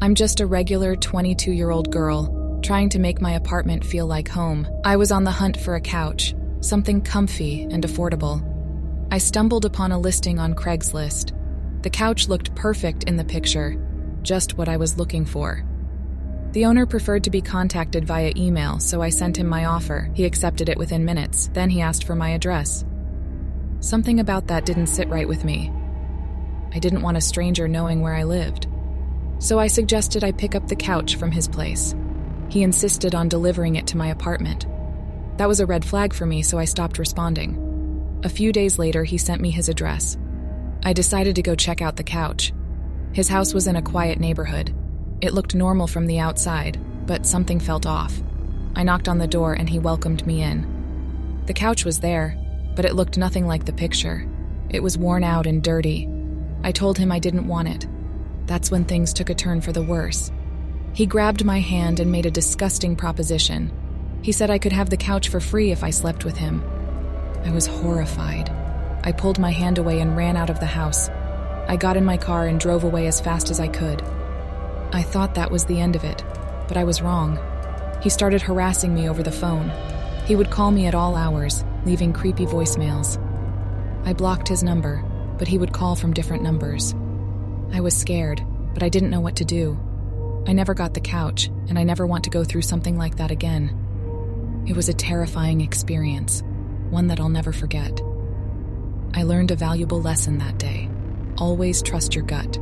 I'm just a regular 22-year-old girl, trying to make my apartment feel like home. I was on the hunt for a couch, something comfy and affordable. I stumbled upon a listing on Craigslist. The couch looked perfect in the picture, just what I was looking for. The owner preferred to be contacted via email, so I sent him my offer. He accepted it within minutes. Then he asked for my address. Something about that didn't sit right with me. I didn't want a stranger knowing where I lived. So I suggested I pick up the couch from his place. He insisted on delivering it to my apartment. That was a red flag for me, so I stopped responding. A few days later, he sent me his address. I decided to go check out the couch. His house was in a quiet neighborhood. It looked normal from the outside, but something felt off. I knocked on the door and he welcomed me in. The couch was there, but it looked nothing like the picture. It was worn out and dirty. I told him I didn't want it. That's when things took a turn for the worse. He grabbed my hand and made a disgusting proposition. He said I could have the couch for free if I slept with him. I was horrified. I pulled my hand away and ran out of the house. I got in my car and drove away as fast as I could. I thought that was the end of it, but I was wrong. He started harassing me over the phone. He would call me at all hours, leaving creepy voicemails. I blocked his number, but he would call from different numbers. I was scared, but I didn't know what to do. I never got the couch, and I never want to go through something like that again. It was a terrifying experience, one that I'll never forget. I learned a valuable lesson that day. Always trust your gut.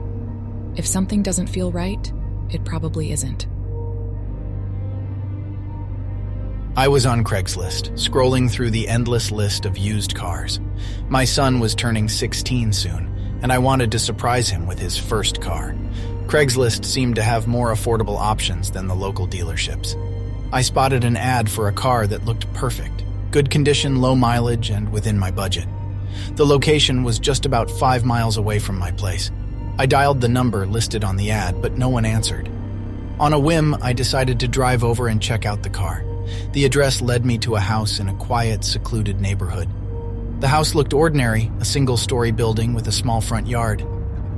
If something doesn't feel right, it probably isn't. I was on Craigslist, scrolling through the endless list of used cars. My son was turning 16 soon, and I wanted to surprise him with his first car. Craigslist seemed to have more affordable options than the local dealerships. I spotted an ad for a car that looked perfect, good condition, low mileage, and within my budget. The location was just about 5 miles away from my place. I dialed the number listed on the ad, but no one answered. On a whim, I decided to drive over and check out the car. The address led me to a house in a quiet, secluded neighborhood. The house looked ordinary, a single-story building with a small front yard,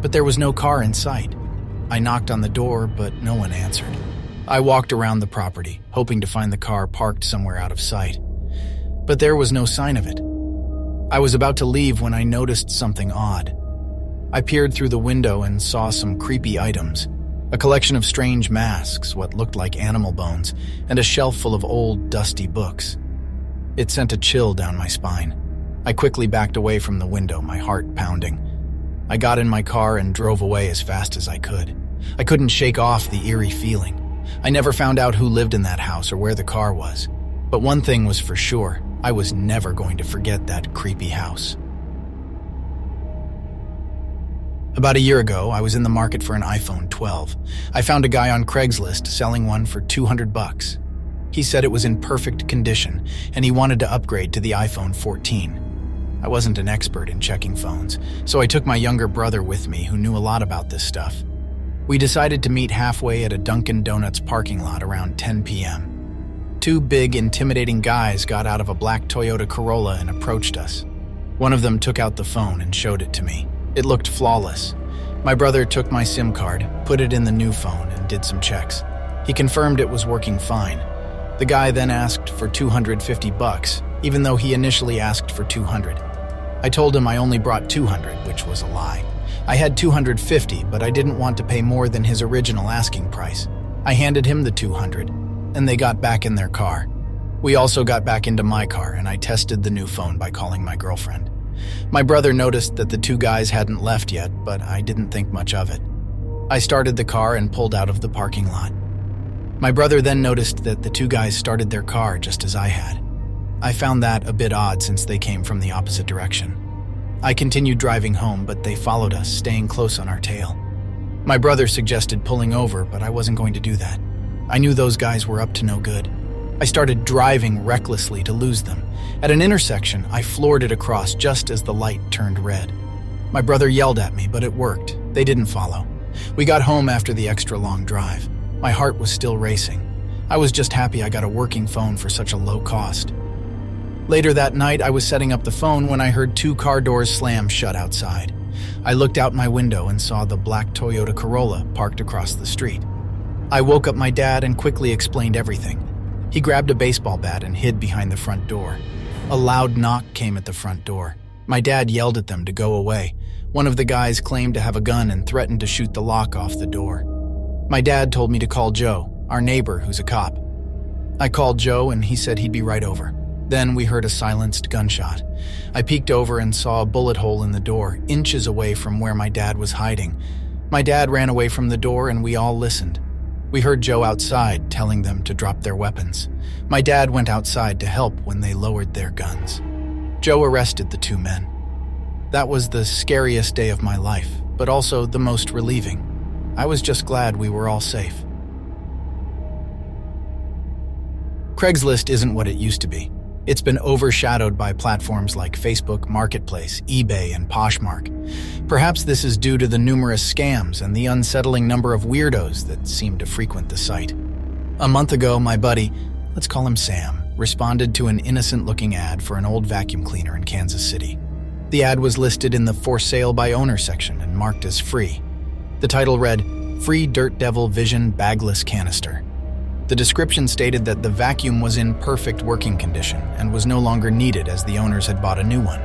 but there was no car in sight. I knocked on the door, but no one answered. I walked around the property, hoping to find the car parked somewhere out of sight, but there was no sign of it. I was about to leave when I noticed something odd. I peered through the window and saw some creepy items. A collection of strange masks, what looked like animal bones, and a shelf full of old, dusty books. It sent a chill down my spine. I quickly backed away from the window, my heart pounding. I got in my car and drove away as fast as I could. I couldn't shake off the eerie feeling. I never found out who lived in that house or where the car was. But one thing was for sure, I was never going to forget that creepy house. About a year ago, I was in the market for an iPhone 12. I found a guy on Craigslist selling one for $200. He said it was in perfect condition, and he wanted to upgrade to the iPhone 14. I wasn't an expert in checking phones, so I took my younger brother with me who knew a lot about this stuff. We decided to meet halfway at a Dunkin' Donuts parking lot around 10 p.m. 2 big, intimidating guys got out of a black Toyota Corolla and approached us. One of them took out the phone and showed it to me. It looked flawless. My brother took my SIM card, put it in the new phone, and did some checks. He confirmed it was working fine. The guy then asked for $250, even though he initially asked for $200. I told him I only brought $200, which was a lie. I had $250, but I didn't want to pay more than his original asking price. I handed him the $200, and they got back in their car. We also got back into my car, and I tested the new phone by calling my girlfriend. My brother noticed that the 2 guys hadn't left yet, but I didn't think much of it. I started the car and pulled out of the parking lot. My brother then noticed that the 2 guys started their car just as I had. I found that a bit odd since they came from the opposite direction. I continued driving home, but they followed us, staying close on our tail. My brother suggested pulling over, but I wasn't going to do that. I knew those guys were up to no good. I started driving recklessly to lose them. At an intersection, I floored it across just as the light turned red. My brother yelled at me, but it worked. They didn't follow. We got home after the extra long drive. My heart was still racing. I was just happy I got a working phone for such a low cost. Later that night, I was setting up the phone when I heard 2 car doors slam shut outside. I looked out my window and saw the black Toyota Corolla parked across the street. I woke up my dad and quickly explained everything. He grabbed a baseball bat and hid behind the front door. A loud knock came at the front door. My dad yelled at them to go away. One of the guys claimed to have a gun and threatened to shoot the lock off the door. My dad told me to call Joe, our neighbor who's a cop. I called Joe and he said he'd be right over. Then we heard a silenced gunshot. I peeked over and saw a bullet hole in the door, inches away from where my dad was hiding. My dad ran away from the door and we all listened. We heard Joe outside telling them to drop their weapons. My dad went outside to help when they lowered their guns. Joe arrested the two men. That was the scariest day of my life, but also the most relieving. I was just glad we were all safe. Craigslist isn't what it used to be. It's been overshadowed by platforms like Facebook Marketplace, eBay, and Poshmark. Perhaps this is due to the numerous scams and the unsettling number of weirdos that seem to frequent the site. A month ago, my buddy, let's call him Sam, responded to an innocent-looking ad for an old vacuum cleaner in Kansas City. The ad was listed in the For Sale by Owner section and marked as free. The title read, "Free Dirt Devil Vision Bagless Canister." The description stated that the vacuum was in perfect working condition and was no longer needed as the owners had bought a new one.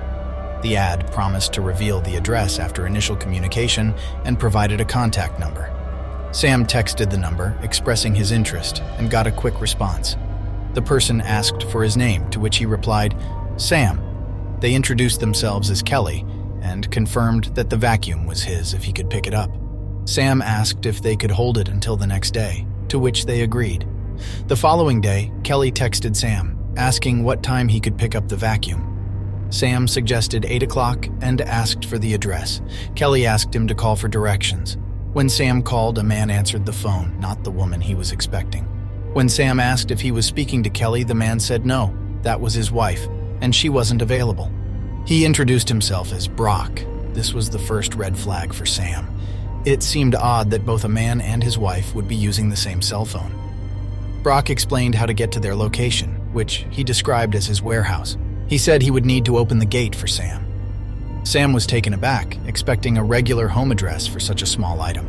The ad promised to reveal the address after initial communication and provided a contact number. Sam texted the number, expressing his interest, and got a quick response. The person asked for his name, to which he replied, "Sam." They introduced themselves as Kelly and confirmed that the vacuum was his if he could pick it up. Sam asked if they could hold it until the next day, to which they agreed. The following day, Kelly texted Sam, asking what time he could pick up the vacuum. Sam suggested 8 o'clock and asked for the address. Kelly asked him to call for directions. When Sam called, a man answered the phone, not the woman he was expecting. When Sam asked if he was speaking to Kelly, the man said no, that was his wife, and she wasn't available. He introduced himself as Brock. This was the first red flag for Sam. It seemed odd that both a man and his wife would be using the same cell phone. Brock explained how to get to their location, which he described as his warehouse. He said he would need to open the gate for Sam. Sam was taken aback, expecting a regular home address for such a small item.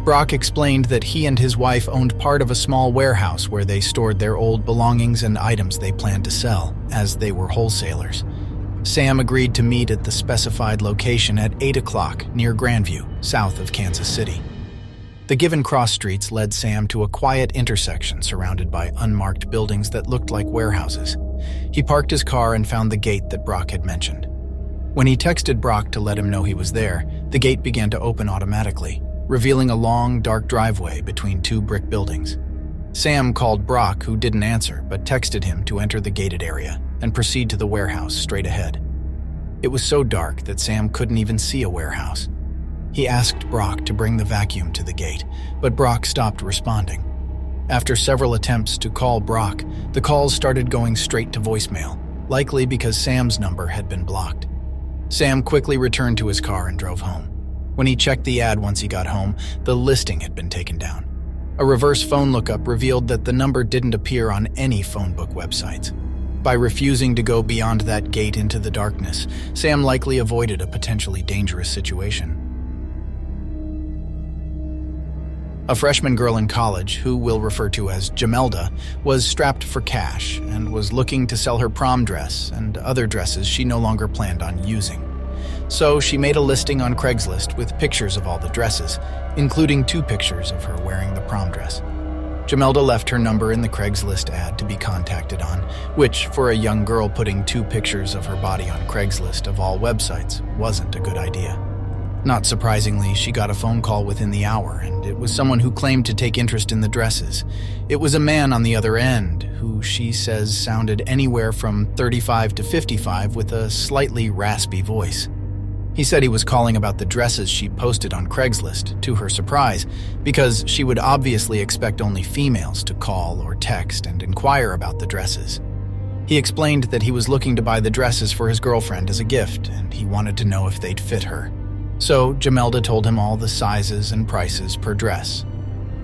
Brock explained that he and his wife owned part of a small warehouse where they stored their old belongings and items they planned to sell, as they were wholesalers. Sam agreed to meet at the specified location at 8 o'clock near Grandview, south of Kansas City. The given cross streets led Sam to a quiet intersection surrounded by unmarked buildings that looked like warehouses. He parked his car and found the gate that Brock had mentioned. When he texted Brock to let him know he was there, the gate began to open automatically, revealing a long, dark driveway between two brick buildings. Sam called Brock, who didn't answer, but texted him to enter the gated area and proceed to the warehouse straight ahead. It was so dark that Sam couldn't even see a warehouse. He asked Brock to bring the vacuum to the gate, but Brock stopped responding. After several attempts to call Brock, the calls started going straight to voicemail, likely because Sam's number had been blocked. Sam quickly returned to his car and drove home. When he checked the ad once he got home, the listing had been taken down. A reverse phone lookup revealed that the number didn't appear on any phone book websites. By refusing to go beyond that gate into the darkness, Sam likely avoided a potentially dangerous situation. A freshman girl in college, who we'll refer to as Jamelda, was strapped for cash and was looking to sell her prom dress and other dresses she no longer planned on using. So she made a listing on Craigslist with pictures of all the dresses, including 2 pictures of her wearing the prom dress. Jamelda left her number in the Craigslist ad to be contacted on, which, for a young girl putting 2 pictures of her body on Craigslist of all websites, wasn't a good idea. Not surprisingly, she got a phone call within the hour, and it was someone who claimed to take interest in the dresses. It was a man on the other end, who she says sounded anywhere from 35 to 55 with a slightly raspy voice. He said he was calling about the dresses she posted on Craigslist, to her surprise, because she would obviously expect only females to call or text and inquire about the dresses. He explained that he was looking to buy the dresses for his girlfriend as a gift, and he wanted to know if they'd fit her. So Jamelda told him all the sizes and prices per dress.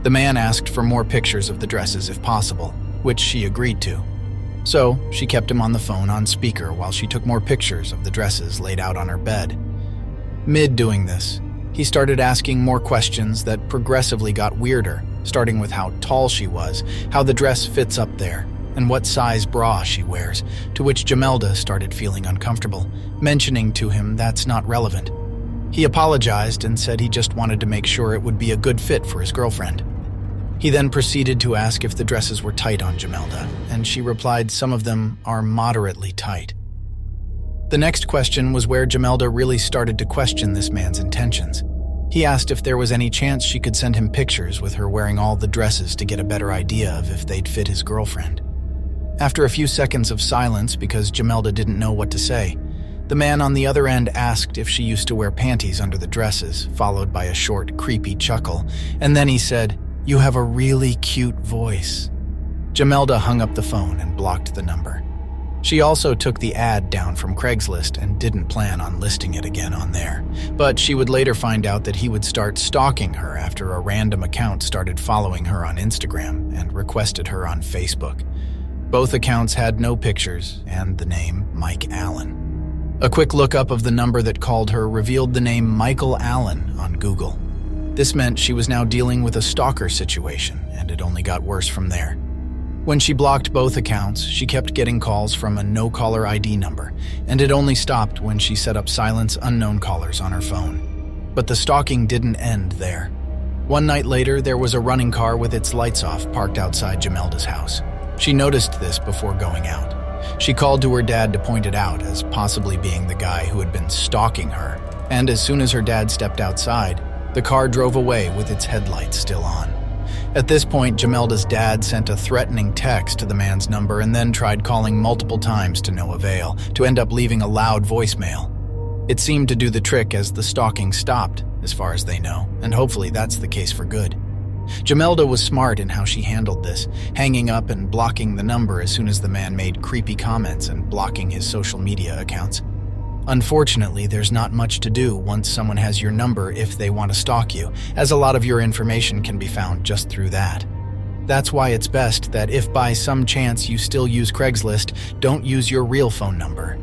The man asked for more pictures of the dresses if possible, which she agreed to. So she kept him on the phone on speaker while she took more pictures of the dresses laid out on her bed. Mid doing this, he started asking more questions that progressively got weirder, starting with how tall she was, how the dress fits up there, and what size bra she wears, to which Jamelda started feeling uncomfortable, mentioning to him that's not relevant. He apologized and said he just wanted to make sure it would be a good fit for his girlfriend. He then proceeded to ask if the dresses were tight on Jamelda, and she replied some of them are moderately tight. The next question was where Jamelda really started to question this man's intentions. He asked if there was any chance she could send him pictures with her wearing all the dresses to get a better idea of if they'd fit his girlfriend. After a few seconds of silence because Jamelda didn't know what to say, the man on the other end asked if she used to wear panties under the dresses, followed by a short, creepy chuckle, and then he said, "You have a really cute voice." Jamelda hung up the phone and blocked the number. She also took the ad down from Craigslist and didn't plan on listing it again on there, but she would later find out that he would start stalking her after a random account started following her on Instagram and requested her on Facebook. Both accounts had no pictures and the name Mike Allen. A quick lookup of the number that called her revealed the name Michael Allen on Google. This meant she was now dealing with a stalker situation, and it only got worse from there. When she blocked both accounts, she kept getting calls from a no-caller ID number, and it only stopped when she set up silence unknown callers on her phone. But the stalking didn't end there. One night later, there was a running car with its lights off parked outside Jamelda's house. She noticed this before going out. She called to her dad to point it out as possibly being the guy who had been stalking her, and as soon as her dad stepped outside, the car drove away with its headlights still on. At this point, Jamelda's dad sent a threatening text to the man's number and then tried calling multiple times to no avail, to end up leaving a loud voicemail. It seemed to do the trick as the stalking stopped, as far as they know, and hopefully that's the case for good. Jamelda was smart in how she handled this, hanging up and blocking the number as soon as the man made creepy comments and blocking his social media accounts. Unfortunately, there's not much to do once someone has your number if they want to stalk you, as a lot of your information can be found just through that. That's why it's best that if by some chance you still use Craigslist, don't use your real phone number,